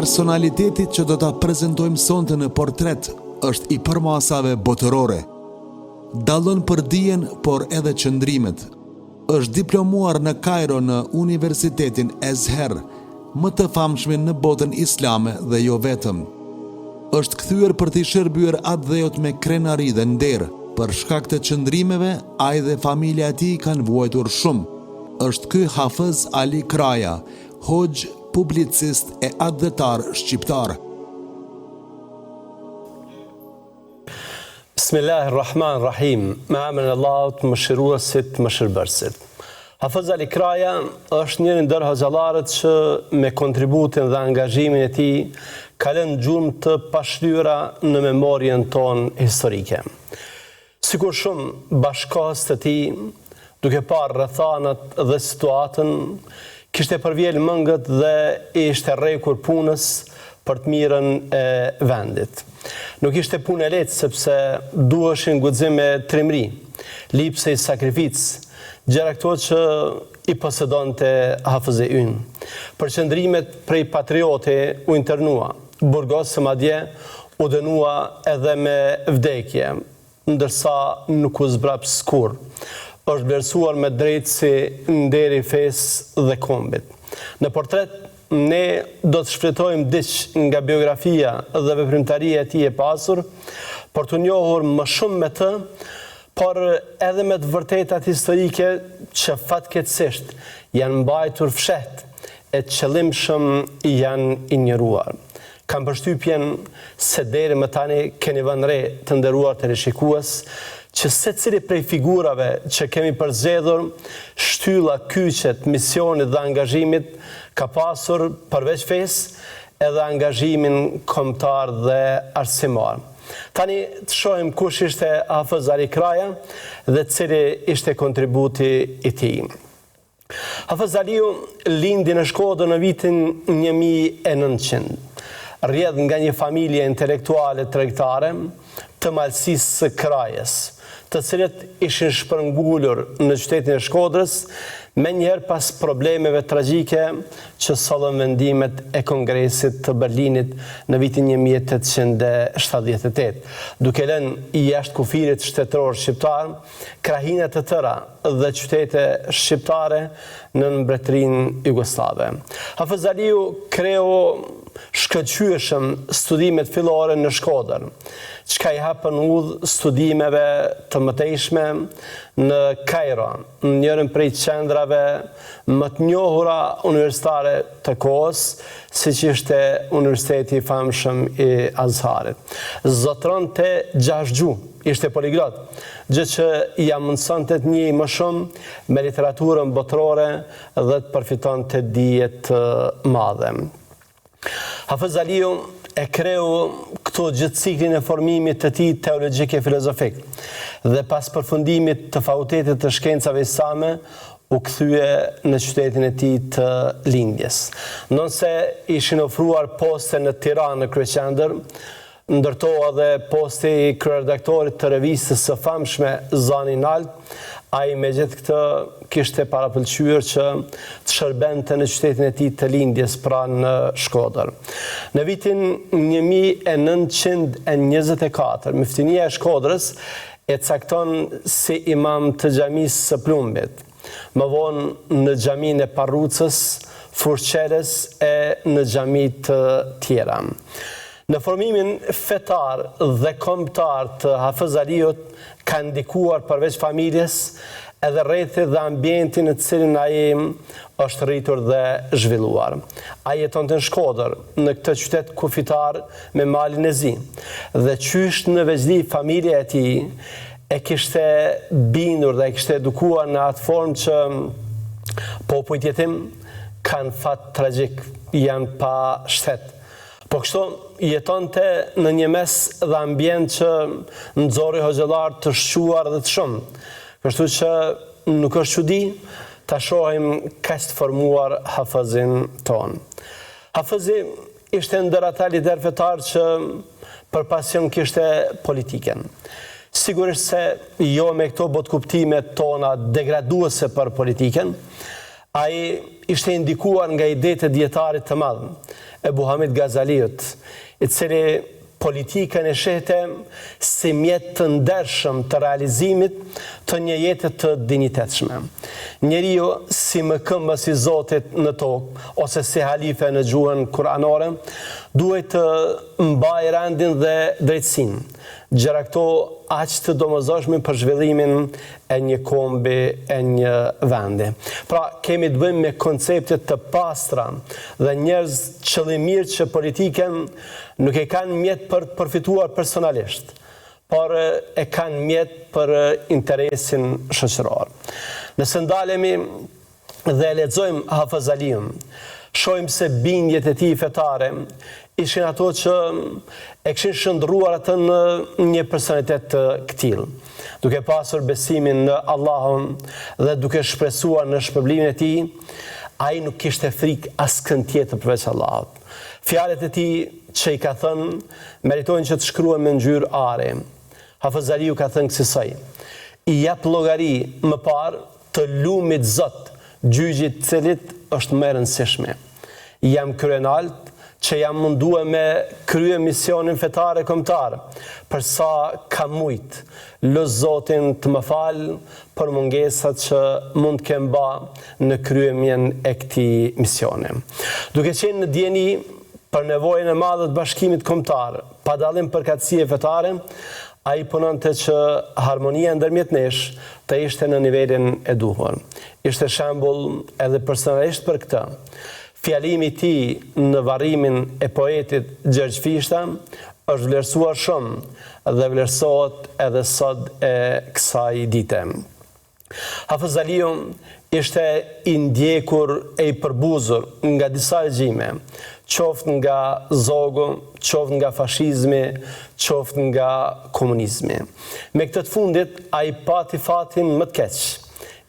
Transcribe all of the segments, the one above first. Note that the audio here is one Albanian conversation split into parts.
Personalitetit që do ta prezantojmë sonte në portret është i përmasave botërore. Dallon për dijen, por edhe qëndrimet. Është diplomuar në Kairo në Universitetin Azhar, më të famshmin në botën islame dhe jo vetëm. Është kthyer për të shërbyer atë dhejot me krenari dhe nder. Për shkak të qëndrimeve, ai dhe familja e tij kanë vuajtur shumë. Është ky Hafez Ali Kraja, hoxh, publicist e adhëtar shqiptar. Bismillahirrahmanirrahim. Me emrin e Allahut, mëshiruesit, mëshirbërësit. Hafez Ali Kraja është njëri ndër hoxhallarët që me kontributin dhe angazhimin e tij ka lënë gjurmë të pashlyera në memorien tonë historike. Sikur shumë bashkëkohës të tij, duke parë rrethanat dhe situatën, kishte përvjel mëngët dhe ishte rrekur punës për të mirën e vendit. Nuk ishte punë e lehtë sepse duheshin guxime trimëri, lipse i sakrificë, gjëra këto që i posedonte Hafezi ynë. Përqendrimet prej patriote u internua, burgosë madje u dënua edhe me vdekje, ndërsa nuk u zbrap skur. Është vlerësuar me drejtësi nderi fesë dhe kombit. Në portret, ne do të shfletojmë diç nga biografia dhe veprimtaria e tij e pasur, për të njohur më shumë me të, por edhe me të vërtetat historike që fatkeqësisht janë mbajtur fshehtë e qëllimshëm janë injoruar. Kam përshtypjen se deri më tani keni vënë re të nderuar teleshikues që secili prej figurave që kemi përzgjedhur, shtylla, kyçet, misionit dhe angazhimit ka pasur përveç fesë edhe angazhimin kombëtar dhe arsimor. Tani të shohim kush ishte Hafez Ali Kraja dhe cili ishte kontributi i tij. Hafez Aliu lindi në Shkodër në vitin 1900. Rrjedh nga një familje intelektuale tregtare të malësisë së Krajës, të cilët ishin shpërngulur në qytetin e Shkodrës, menjëherë pas problemeve tragjike që sollën vendimet e Kongresit të Berlinit në vitin 1878, duke lënë jashtë kufirit shtetëror shqiptar krahinat të tëra dhe qytete shqiptare në mbretërinë jugoslave. Hafez Aliu kreu shkëlqyeshëm studimet fillore në Shkodër, çka i hapën udhë studimeve të mëtejshme në Kairo, njërin prej qendrave më të njohura universitare të kohës, siç ishte Universiteti i famshëm i Azharit. Zotronte 6 gjuhë, ishte poliglot, gjë që ja mundsonte të njihej më shumë me literaturën botërore dhe të përfitonte dije të madhe. Hafez Aliu e kreu këto gjithë ciklin e formimit të tij teologjik e filozofik dhe pas përfundimit të fakultetit të shkencave islame u kthye në qytetin e tij të lindjes. Nëse ishin ofruar poste në Tiranë në kryeqendër, ndërtoa dhe posti i kryeredaktorit të revistës së famshme Zani Nalt, ai me gjithë këtë kishte parapëlqyer që të shërbente në qytetin e tij të lindjes pra në Shkodër. Në vitin 1924, Muftinia e Shkodrës e cakton si imam të xhamisë së Plumbit, më vonë në xhaminë e Parrucës, Furqeles e në xhami të tjera. Në formimin fetar dhe kombëtar të Hafez Aliut ka ndikuar përveç familjes edhe rrethit dhe ambientin në cilin ai është rritur dhe zhvilluar. Ai jetonte në Shkodër, në këtë qytet kufitar me malin e zi, dhe qysh në veçli familja e tij e kishte bindur dhe e kishte edukuar në atë formë që popujt jetim kanë fat tragjik, janë pa shtet. Po kështu jetonte në një mes dhe ambient që nxorri hoxhallar të shquar dhe të shumë. Kështu që nuk është çudi ta shohim kaq të formuar Hafezin ton. Hafezi ishte ndër ata lider fetar që për pasion kishte politiken. Sigurisht se jo me këto botkuptime tona degraduese për politiken, Ai ishte indikuar nga idetë e djetarit të madh, Ebu Hamid Gazaliut, i cili politikën e shehte si mjet të ndershëm të realizimit të një jete të dinjitetshme. Njeriu si mëkëmbës i Zotit në tokë, ose si halife në gjuhën kuranore, duhet të mbajë rendin dhe drejtësinë. Gjëra këto aq të domosdoshme për zhvillimin e një kombi, e një vendi. Pra, kemi të bëjmë me koncepte të pastra dhe njerëz qëllimir që politikën nuk e kanë mjet për të përfituar personalisht, por e kanë mjet për interesin shoqëror. Nëse ndalemi dhe lexojmë Hafez Aliun, shohim se bindjet e tij fetare ishin ato që e kishin shndruar atë në një personalitet të këtill, duke pasur besimin në Allahun dhe duke shpresuar në shpërblimin e tij, ai nuk kishte frikë askënd tjetër përveç Allahut. Fjalët e tij që i ka thënë meritojnë që të shkruhen me ngjyrë are. Hafez Aliu ka thënë kësaj: i jap llogari më parë të lumit Zot, gjyqi i cilit është më e rëndësishme. Jam kryenalt që jam munduar me krye misionin fetare kombëtar, për sa ka mujt, lë Zotin të më falë për mungesat që mund të kem ba në kryemjen e këtij misioni. Duke qenë në dieni për nevojën e madhe të bashkimit kombëtar, pa dallim përkatësie fetare, ai punonte që harmonia ndërmjet nesh të ishte në nivelin e duhur. Ishte shembull edhe personalisht për këtë. Fjalimi i tij në varrimin e poetit Gjergj Fishta është vlerësuar shumë dhe vlerësohet edhe sot e kësaj dite. Hafez Aliu ishte i ndjekur e i përbuzur nga disa regjime, qoftë nga zogu, qoftë nga fashizmi, qoftë nga komunizmi. Me këtë të fundit, ai pati fatin më të keq.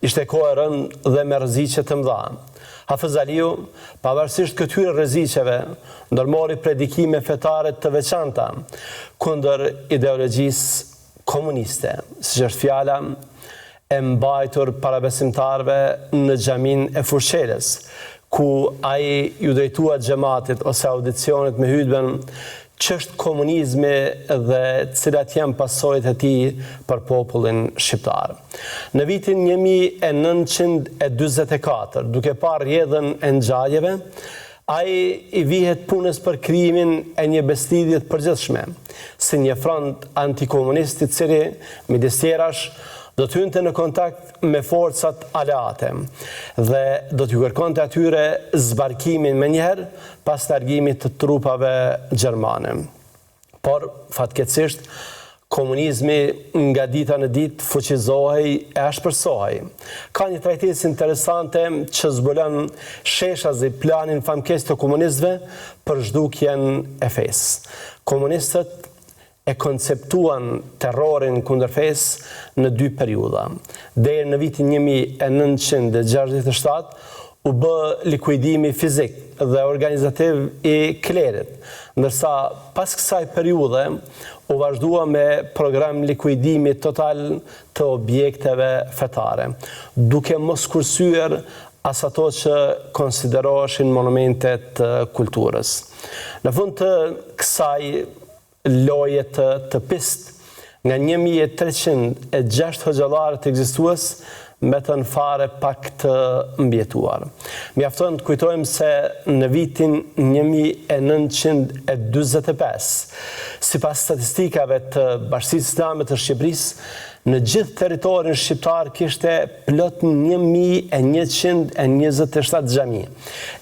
Ishte kohë e rëndë dhe me rreziqe të mëdha. Hafez Aliu, pavarësisht këtyre rreziqeve, ndërmori predikime fetare të veçanta kundër ideologjisë komuniste, siç është fjala e mbajtur para besimtarëve në xhamin e Fushëlës, ku ai ju drejtua xhamatit ose audicionit me hutben ç'është komunizmi dhe cilat janë pasojat e tij për popullin shqiptar. Në vitin 1944, duke parë rrjedhën e ngjajeve, ai i vihet punës për krijimin e një besëlidhje të përgjithshme, si një front antikomunist i cili midis tjerash do të hynte në kontakt me forcat aleate dhe do t'ju kërkonte atyre zbarkimin menjëherë pas largimit të trupave gjermane. Por, fatkeqësisht, komunizmi nga dita në ditë fuqizohej e ashpërsohej. Ka një trajtesë interesante që zbulon sheshazi planin famkes të komunistëve për zhdukjen e fesë. Komunistët e konceptuan terrorin kundër fesë në dy periudha. Deri në vitin 1967 u bë likuidimi fizik dhe organizativ i klerit, ndërsa pas kësaj periudhe u vazhdua me program likuidimi total të objekteve fetare, duke mos kursyer as ato që konsideroheshin monumente të kulturës. Në fund të kësaj loje të pist, nga 1306 hoxhallarët ekzistues, mbetën fare pak të mbjetuar. Mjafton të kujtojmë se në vitin 1945, sipas statistikave të Bashkisë Islame të Shqipërisë, në gjithë territorin shqiptar kishte plot 1127 xhami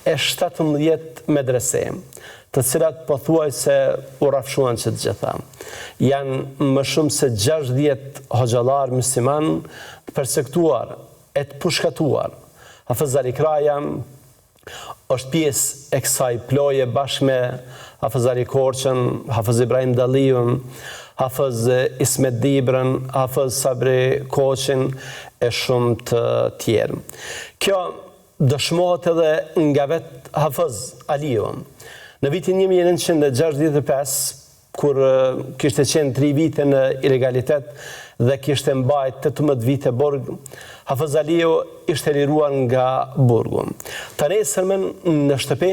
e 17 medrese, të cilat pothuajse u rrafshuan që të gjitha. Janë më shumë se 60 hoxhallar musliman të persektuar e të pushkatuar. Hafez Ali Kraja është pjesë e kësaj ploje bashkë me Hafez Ali Korçën, Hafez Ibrahim Dalliun, Hafez Ismet Dibrën, Hafez Sabri Koçin e shumë të tjerë. Kjo dëshmohet edhe nga vetë Hafez Aliu. Në vitin 1965, kur kishte qenë 3 vite në ilegalitet dhe kishte mbajt 18 vite burg, Hafez Aliu ishte liruar nga burgu. Të nesërmen në shtëpi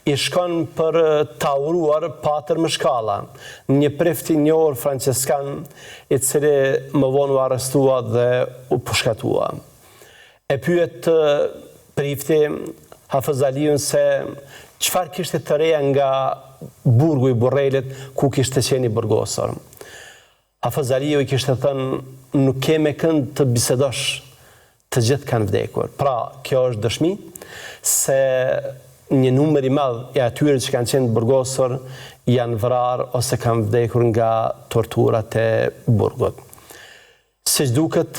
i shkon për ta uruar Patër Mëshkalla, një prift i njohur franceskan i cili më vonë u arrestua dhe u pushkatua. E pyet prifti Hafez Aliun se çfarë kishte të reja nga burgu i Burrelit ku kishte qenë i burgosur. Hafez Aliu i kishte thënë, nuk ke me kënd të bisedosh, të gjithë kanë vdekur. Pra, kjo është dëshmi se një numër i madh i atyre që kanë qenë burgosur janë vrarë ose kanë vdekur nga torturat e burgut. Siç duket,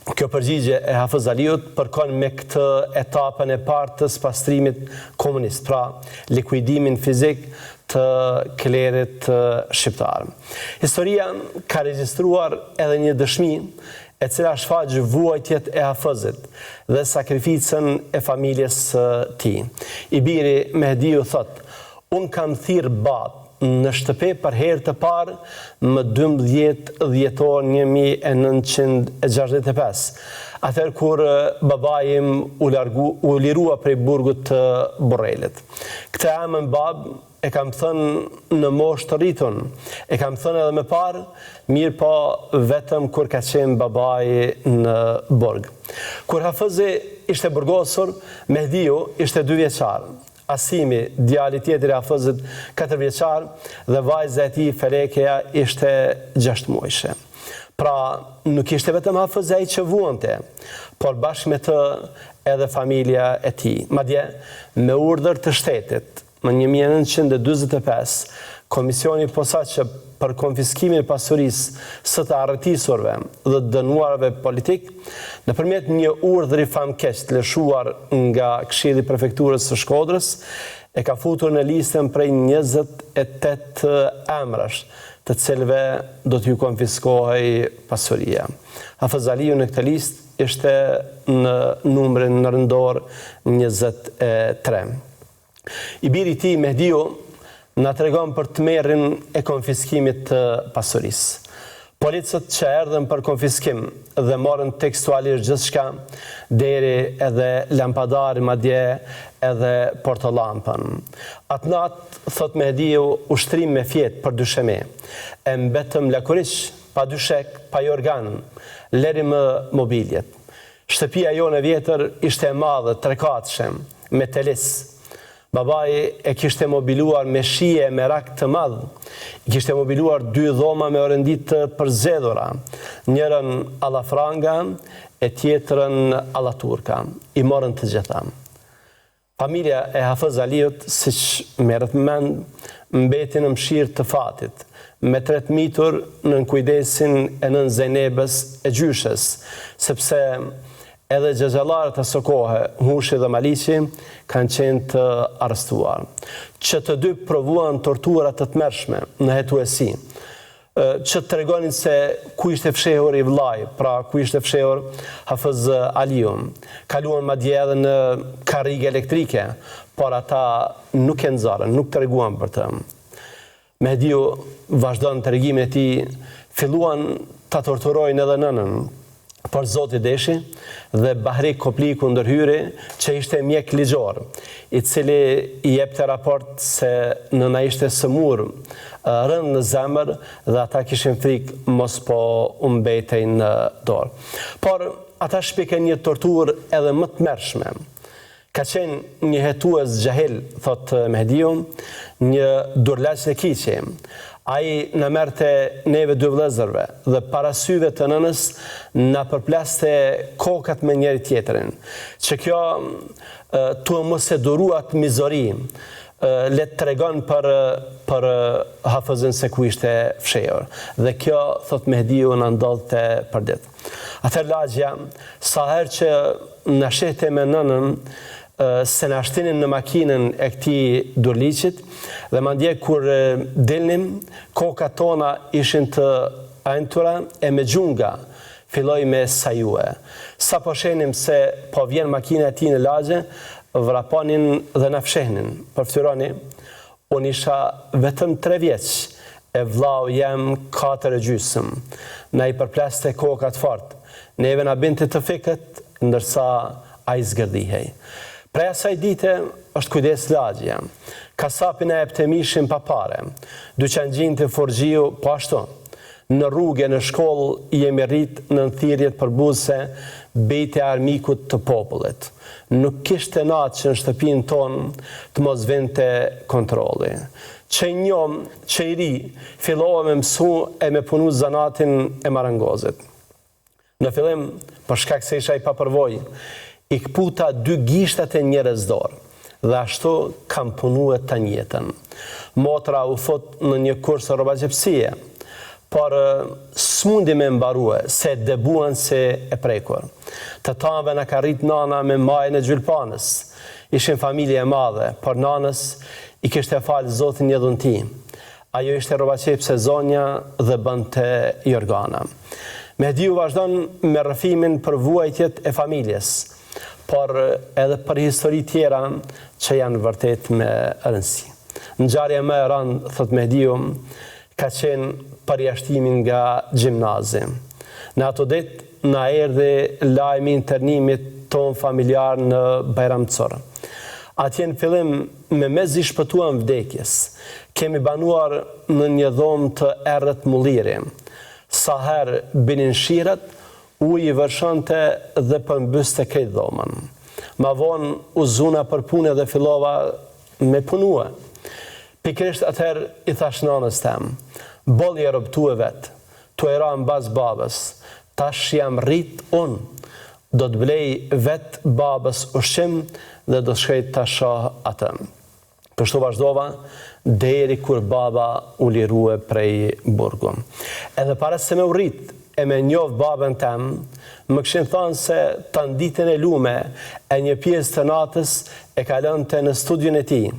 kjo përgjigje e Hafez Aliut përkon me këtë etapën e parë të spastrimit komunist, pra likuidimin fizik të klerit shqiptar. Historia ka regjistruar edhe një dëshmi e cila shfaq vuajtjet e Hafezit dhe sakrificën e familjes tij. I biri Mehdiu thot, unë kam thirr babë në shtëpi për herë të parë më 12 dhjetor 1965, atëherë kur babai im u lirua prej burgut të Burrelit. Këtë emën babë e kam thënë në moshë të rritun, e kam thënë edhe më parë, mirë po vetëm kur ka qenë babai në burg. Kur Hafezi ishte burgosur, Mehdiu ishte 2 vjeçar. Asimi, djali tjetër i Hafezit, 4 vjeçar dhe vajza e tij Felekeja ishte 6 muajshe. Pra, nuk ishte vetëm Hafezi ai që vuante, por bashkë me të edhe familja e tij. Madje me urdhër të shtetit, në 1945, Komisioni posaçëm për konfiskimin e pasurisë së të arretisurve dhe dënuarve politik, nëpërmjet një urdhri famkeq të lëshuar nga Këshilli i Prefekturës së Shkodrës, e ka futur në listën prej 28 emrash, të cilëve do t'ju konfiskohej pasuria. Hafez Aliu në këtë listë ishte në numrin nërëndor 23. I biri i tij Mehdiu na tregon për tmerrin e konfiskimit të pasurisë. Policët që erdhën për konfiskim dhe morën tekstualisht gjithçka, deri edhe lampadari, madje edhe portolampën. Atë natë, thot Mehdiu, ushtrim me fjetë për dysheme. E mbetëm lakuriq, pa dyshek, pa jorgan, leri më mobiljet. Shtëpia jone vjetër ishte e madhe, 3-katëshe, me telis. Babai e kishte mobiluar me shije me rak të madh, i kishte mobiluar 2 dhoma me orëndit të përzedhura, njërën alla franga e tjetrën alla turka, i morën të gjitha. Familja e Hafez Aliut, siç merret mend, mbeti në mshirë të fatit, me 3 mitur në kujdesin e nën Zejnebës e gjyshes, sepse edhe xhaxhallarët e së kohe, Hushi dhe Maliqi, kanë qenë të arrestuar. Që të dy provuan tortura të tmerrshme në hetuesi, që të tregonin se ku ishte fshehur i vllai, pra ku ishte fshehur Hafez Aliu. Kaluan madje edhe në karrige elektrike, por ata nuk e nxarën, nuk treguan për të. Mehdiu vazhdon tregimin e tij, filluan ta torturojnë edhe nënën, por Zoti deshi dhe Bahri Kopliku ndërhyri, që ishte mjek ligjor, i cili i jepte raport se nëna ishte sëmur, rënë në zemër dhe ata kishin frikë mos po u mbetej në dorë. Por ata shpiken një torturë edhe më të tmerrshme. Ka qenë një hetues xhahil, thot Mehdiu, një durlaç lekiqi. Ai në merte neve 2 vëllezërve dhe para syve të nënës na përplaste kokat me njëri tjetrin. Që kjo tu mos e duruat mizori, le të tregon për Hafezin se ku ishte fshehur. Dhe kjo, thot Mehdiu, na ndodhte për ditë. Atëherë lagja, sa herë që na shehte me nënën, se na shtinin në makinën e këtij durliqit, dhe mandje kur dilnim, kokat tona ishin të ajntura e me gjunga, filloi me sajue. Sa po shenim se po vjen makina e tij në lagje, vraponin dhe na fshehnin. Përftyroni, Unë isha vetëm 3 vjeç, e vllau jem 4,5. Na i përpleste kokat fort. Neve na binte të fikët, ndërsa a i zgërdihej. Prej asaj dite është kujdes lagja. Kasapin e epte mishin pa pare. Dyqangjin të forgjiu po ashtu. Në rrugë në shkollë jemi rrit në thirrjet përbuzëse bejtë e armikut të popullit. Nuk kishte natë që në shtëpinë tonë të mos vinte kontrolli. Që njom, që i ri, fillova me mësu e me punu zanatin e marangozit. Në fillim, për shkak se isha i papërvoj, i këputa 2 gishtat e njerëz dorë, dhe ashtu kam punu e të njetën. Motra u fut në një kurs robagjepsie, por s'mundi me mbarue, se debuan se e prekur. Të tanve në ka rrit nana me majën e gjylpanës. Ishin familje e madhe, por nanës i kishte falë Zotin një dhunti. Ajo ishte robaqepse zonja dhe bënte jorgana. Mehdiu vazhdon me rrëfimin për vuajtjet e familjes, por edhe për histori tjera që janë vërtet me rëndësi. Ngjarja më e rëndë, thot Mehdiu, ka qenë përjashtimin nga gjimnazi. Në ato ditë na erdhi lajmi internimit ton familjar në Bajramcor. Atje në fillim me mezi shpëtuan vdekjes. Kemi banuar në një dhomë të errët mulliri. Sa herë binin shirat, uji vërshante dhe përmbyste krejt dhomën. Ma vonë u zuna për punë dhe fillova me punue. Pikrisht atëherë i thash nanës tem, bolli e rëbtu e vetë, tu e ra në bazë babës, tash jam rrit unë, do të blej vetë babës ushqim dhe do të shkejt të shoh atë. Kështu vazhdova, deri kur baba u lirue prej burgu. Edhe para se me u rrit e me njov babën tem, më këshin thonë se të ditën e lume e një pjesë të natës e kalonte në studion e tij,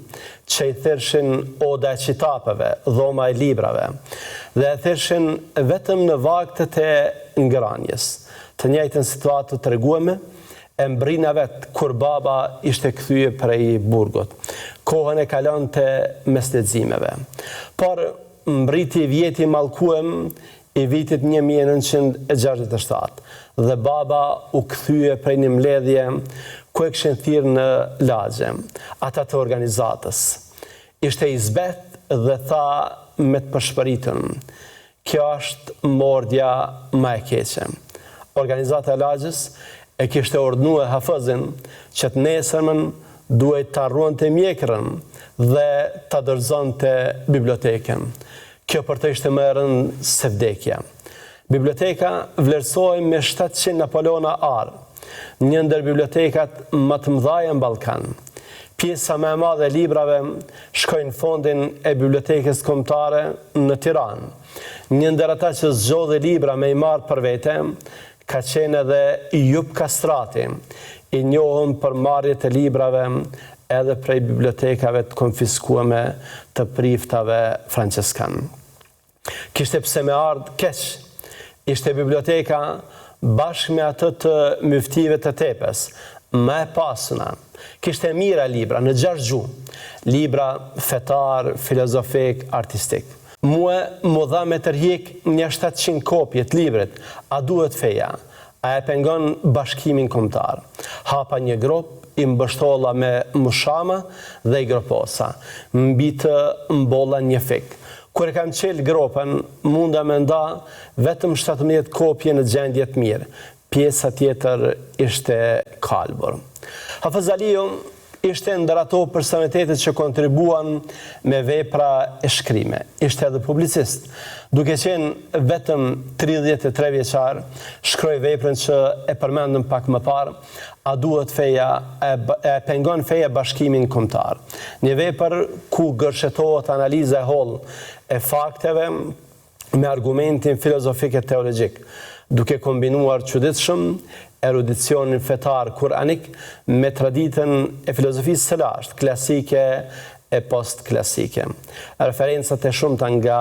që i thirshin oda e qitapeve, dhoma e librave, dhe e thirshin vetëm në vaktet e ngranjes. Të njëjtën situatë të tregueme, e mbrina vetë kur baba ishte kthye prej burgut. Kohën e kalonte mes leximeve. Por mbriti vjeti mallkuem i vitit 1967 dhe baba u kthye prej një mbledhje ku e kishin thirrë në lagje, ata të organizatës. Ishte i zbet dhe tha me të përshpëritën, kjo është mordja më e keqe. Organizata e lagjës e kishte ordnue Hafëzin që të nesërmën duhet të arruante mjekrën dhe të dorëzonte biblioteken. Kjo për të ishte më e rëndë se vdekja. Biblioteka vlerësohej me 700 Napoleona arë, një ndër bibliotekat më të mëdha në Ballkan. Pjesa më e madhe e librave shkojnë në fondin e bibliotekës kombëtare në Tiranë. Një ndër ata që zgjodhi libra me i marrë për vete, ka qenë edhe Jup Kastrati, i njohur për marrjet e librave edhe prej bibliotekave të konfiskuame të priftave franciskan. Kishte pse me ardhë keq, ishte biblioteka bashkë me atë të myftive të Tepes, më e pasuna. Kishte mira libra në 6 gjuhë, libra fetar, filozofik, artistik. Mua më dha me tërhiq një 700 kopje të librit, a duhet feja, a e pengon bashkimin kombëtar. Hapa një grop, i mbështolla me mushama dhe i groposa, mbi të mbolla një fik. Kur e kam qelë gropën, munda me nda vetëm 17 kopje në gjendje të mirë. Pjesa tjetër ishte kalbur. Hafez Aliu ishte ndër ato personalitetet që kontribuan me vepra e shkrime. Ishte edhe publicist. Duke qenë vetëm 33 vjeçar, shkroi veprën që e përmendëm pak më parë, a duhet feja, e pengon feja bashkimin kombëtar. Një vepër ku gërshetohet analiza e hollë e fakteve me argumentin filozofik e teologjik, duke kombinuar çuditshëm erudicionin fetar kuranik me traditën e filozofisë së lashtë, klasike e post-klasike. Referencat e shumta nga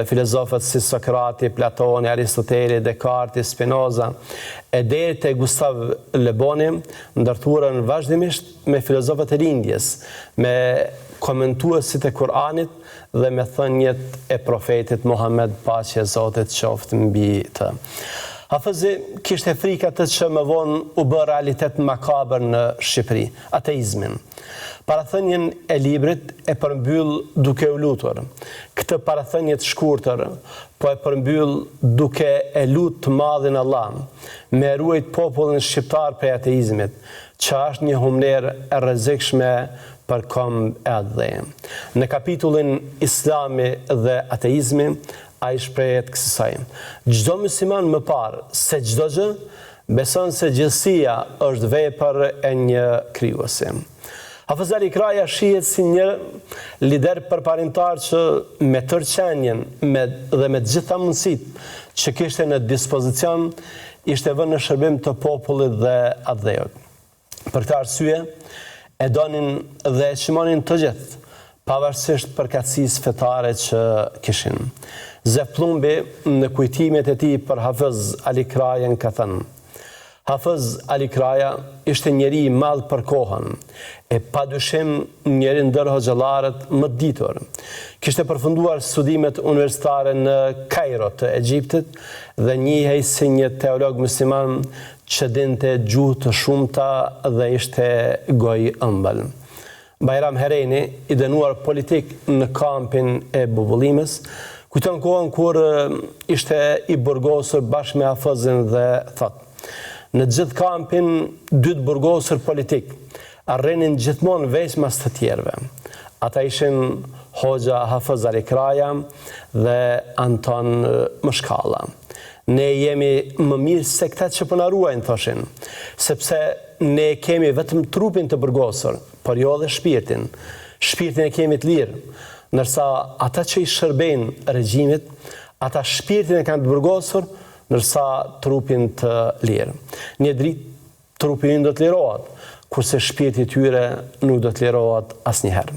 filozofët si Sokrati, Platoni, Aristoteli, Descartes, Spinoza, e deri te Gustav Le Bon, ndërtuarën vazhdimisht me filozofët e lindjes, me komentuesit e Kur'anit dhe me thënjet e profetit Muhammed, paqja e Zotit qoftë mbi të. Hafizi kishte frika të që më vonë u bë realitet makabër në Shqipëri, ateizmin. Parathënjen e librit e përmbyll duke u lutur. Këtë parathënje të shkurtër po e përmbyll duke e lut të madhin Allah, me ruajt popullin shqiptar prej ateizmit, që është një humner e rrezikshme për këmbë edhe. Në kapitullin Islami dhe ateizmi, a i shprehet kësaj: çdo musliman më parë se çdo gjë beson se gjithësia është vepër e një krijuesi. Hafiz Ali Kraja shihet si një lider përparimtar që me tërqenjen dhe me gjitha mundësitë që kishte në dispozicion, ishte vënë në shërbim të popullit dhe atdhejot. Për këtë arsye, e donin dhe e çmonin të gjithë, pavarësisht përkatësisë fetare që kishin. Zef Plumbi në kujtimet e tij për Hafiz Ali Krajen ka thënë: Hafiz Ali Kraja ishte njeri i madh për kohën, e padyshim njeri ndër hoxhallarët më të ditur. Kishte përfunduar studimet universitare në Kairo të Egjiptit dhe njihej si një teolog musliman që dinte gjuhë të shumta dhe ishte gojë ëmbël. Bajram Hereni, i dënuar politik në kampin e bubullimës, kujton kohën kur ishte i burgosur bashkë me Hafizin dhe thotë: në gjithë kampin, dytë burgosur politik arrenin gjithmonë veçmas të tjerëve. Ata ishin Hoxha Hafiz Ali Kraja dhe Anton Mëshkalla. Ne jemi më mirë se këta që po na ruajnë, thoshin, sepse ne kemi vetëm trupin të burgosur, por jo dhe shpirtin. Shpirtin e kemi të lirë, ndërsa ata që i shërbejnë regjimit, ata shpirtin e kanë të burgosur, ndërsa trupin të lirë. Një dritë trupi ynë do të lirohet, kurse shpirti i tyre nuk do të lirohet asnjëherë.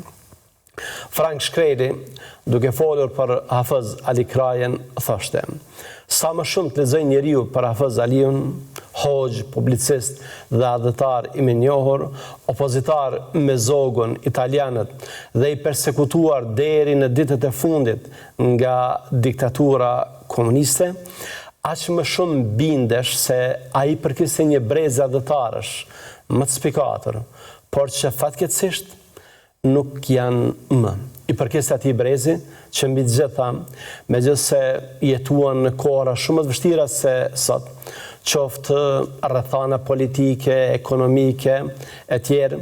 Frank Shkreli, duke folur për Hafiz Ali Krajen, thoshte: sa më shumë të lexoj njeriu për Hafiz Aliun, hoxh, publicist dhe adhëtar i menjohur, opozitar me zogun italianët dhe i persekutuar deri në ditët e fundit nga diktatura komuniste, aq më shumë bindesh se ai përkiste një brez adhëtarësh më të spikatur, por që fatkeqësisht nuk janë më. I përkiste atij brezi që mbi të gjitha, megjithse jetuan në kohra shumë të vështira se sot, qoftë rrethana politike, ekonomike e tjerë,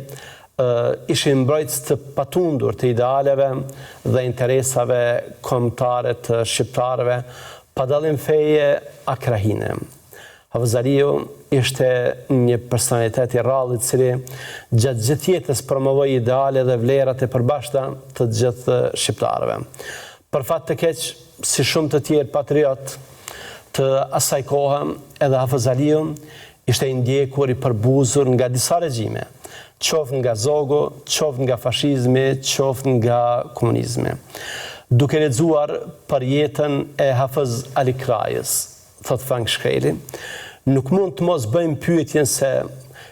ishin mbrojtës të patundur të idealeve dhe interesave kombëtare të shqiptarëve, pa dallim feje a krahine. Hafiz Aliu ishte një personalitet i rrallë i cili gjatë gjithë jetës promovoi ideale dhe vlerat e përbashkëta të gjithë shqiptarëve. Për fat të keq, si shumë të tjerë patriot të asaj kohe, edhe Hafiz Aliu ishte i ndjekur, i përbuzur nga disa regjime, qoftë nga zogu, qoftë nga fashizmi, qoftë nga komunizmi. Duke lexuar për jetën e Hafiz Ali Krajës, thot Frank Shkreli, nuk mund të mos bëjmë pyetjen se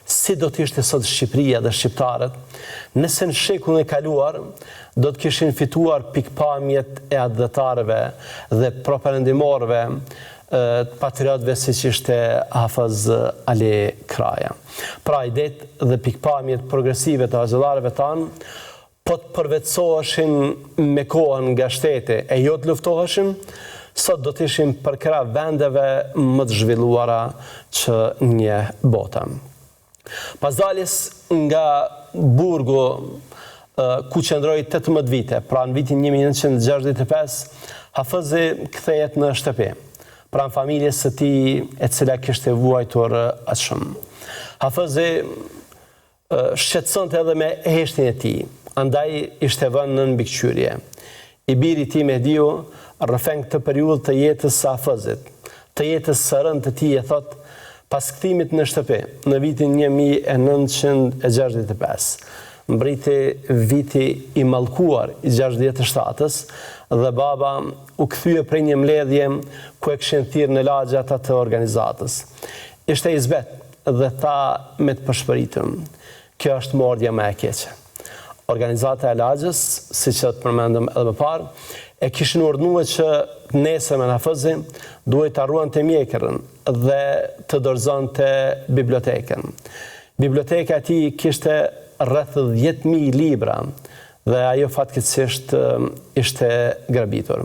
si do të ishte sot Shqipëria dhe shqiptarët nëse në shekullin e kaluar do të kishin fituar pikpamjet e adhëtarëve dhe propagandimorëve patriotëve siç ishte Hafiz Ali Kraja. Pra idet dhe pikpamjet progresive të hoxhallarëve tanë po të përvetësoheshin me kohën nga shteti e jo të luftoheshin, sot do të ishim përkra vendeve më të zhvilluara që njeh bota. Pas daljes nga burgu ku qëndroi 18 vite, pra në vitin 1965, Hafizi kthehet në shtëpi, pranë familjes së tij e cila kishte vuajtur aq shumë. Hafizi shqetësonte edhe me heshtjen e tij, andaj ishte vënë në mbikëqyrje. I biri i tij Mehdiu rrëfen këtë periudhë të jetës së Hafizit, të jetës së rëndë të tij, e thot, pas kthimit në shtëpi në vitin 1965, mbriti viti i mallkuar i 67-ës dhe baba u kthye prej një mbledhje ku e kishin thirrë në lagja ata të organizatës. Ishte i zbet dhe tha me të përshpëritëm, kjo është mordja më e keqe. Organizata e lagjës, siç e përmendëm edhe më parë, e kishin urdhëruar që nesër me Hafizi duhet të harruante mjekrën dhe të dorëzonte bibliotekën. Biblioteka e tij kishte rreth 10.000 libra dhe ajo fatkeqësisht ishte grabitur.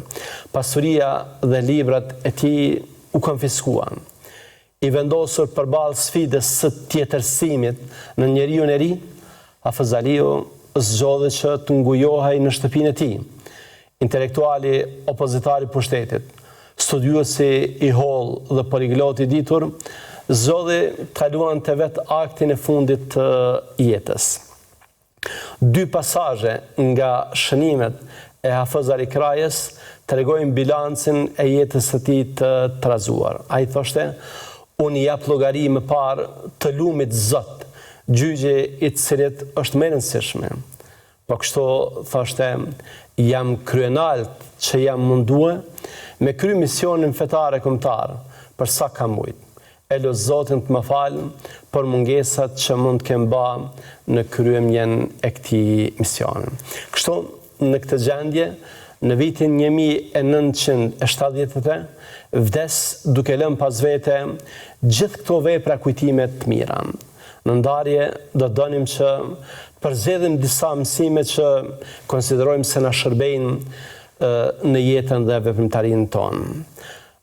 Pasuria dhe librat e tij u konfiskuan. I vendosur përballë sfidës së tjetërsimit në njeriu e ri, Hafiz Aliu zgjodhi që të ngujohej në shtëpinë e tij. Intelektuali opozitari pushtetit, studiuesi i hollë dhe poliglot i ditur, zgjodhi të kaluante vetë aktin e fundit të jetës. 2 pasazhe nga shënimet e Hafiz Ali Krajës tregojnë bilancin e jetës së tij të trazuar. Ai thoshte: "Unë jap llogari më parë të lumit Zot, gjyqi i të cilit është më e rëndësishme. Po kështu thoshte, jam kryenalt që jam mundue me kry misionin fetar e kombëtar për sa ka mujt. E lutë Zotin të më falë për mungesat që mund të kem ba në kryemjen e këtij misioni." Kështu, në këtë gjendje, në vitin 1970, vdes duke lënë pas vete gjithë këto vepra kujtime të mira. Në ndarje do donim që përzgjedhim disa mësime që konsiderojmë se na shërbejnë në jetën dhe veprimtarinë tonë.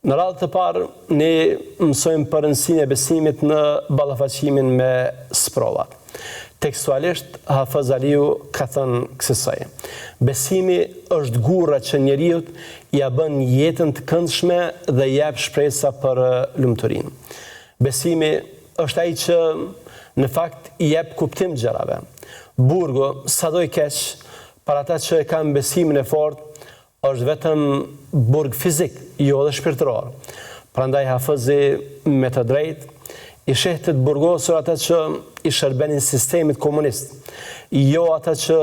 Në radhë të parë, ne mësojmë për rëndësinë e besimit në ballafaqimin me sprovat. Tekstualisht, Hafiz Aliu ka thënë kësaj: "Besimi është gurra që njeriu ja bën jetën të këndshme dhe jep shpresa për lumturinë. Besimi është ai që në fakt i jep kuptim gjërave. Burgu, sado i keq, për ata që e kanë besimin e fortë, është vetëm burg fizik, jo dhe shpirtëror. Prandaj Hafizi me të drejtë i shehte të burgosur ata që i shërbenin sistemit komunist, jo ata që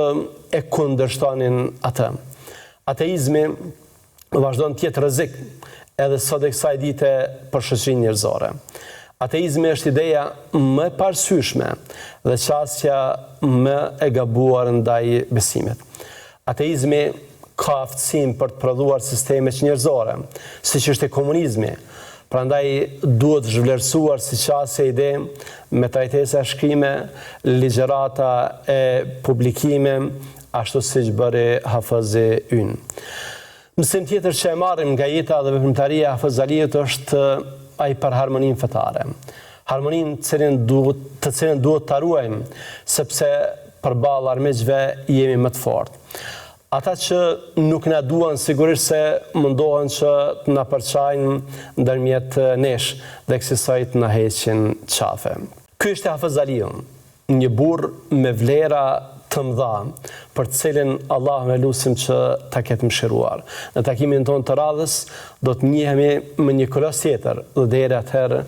e kundërshtonin atë. Ateizmi vazhdon të jetë rrezik edhe sot e kësaj dite për shoqërinë njerëzore. Ateizmi është ideja më e parësyeshme dhe qasja më e gabuar ndaj besimit. Ateizmi ka aftësinë për të prodhuar sisteme njerëzore, siç është komunizmi. Prandaj duhet zhvlerësuar si qasje ide me trajtesa shkrime, ligjërata e publikime, ashtu siç bëri Hafizi ynë. Mësim tjetër që e marrim nga jeta dhe veprimtaria e Hafiz Aliut është ai për harmoninë fetare. Harmoninë të cilën duhet ta ruajmë, sepse përballë armiqve jemi më të fortë. Ata që nuk na duan sigurisht se mundohen që të na përçajnë ndërmjet nesh dhe kësaj të na heqin qafe. Ky është Hafiz Aliu, një burr me vlera të mëdha, për të cilin Allah me lutim që ta ketë mëshiruar. Në takimin tonë të radhës do të njihemi me një kolos tjetër dhe deri atëherë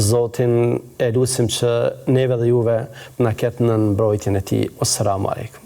Zotin e lutim që neve dhe juve na ketë në mbrojtjen e tij. Assalamu alaikum.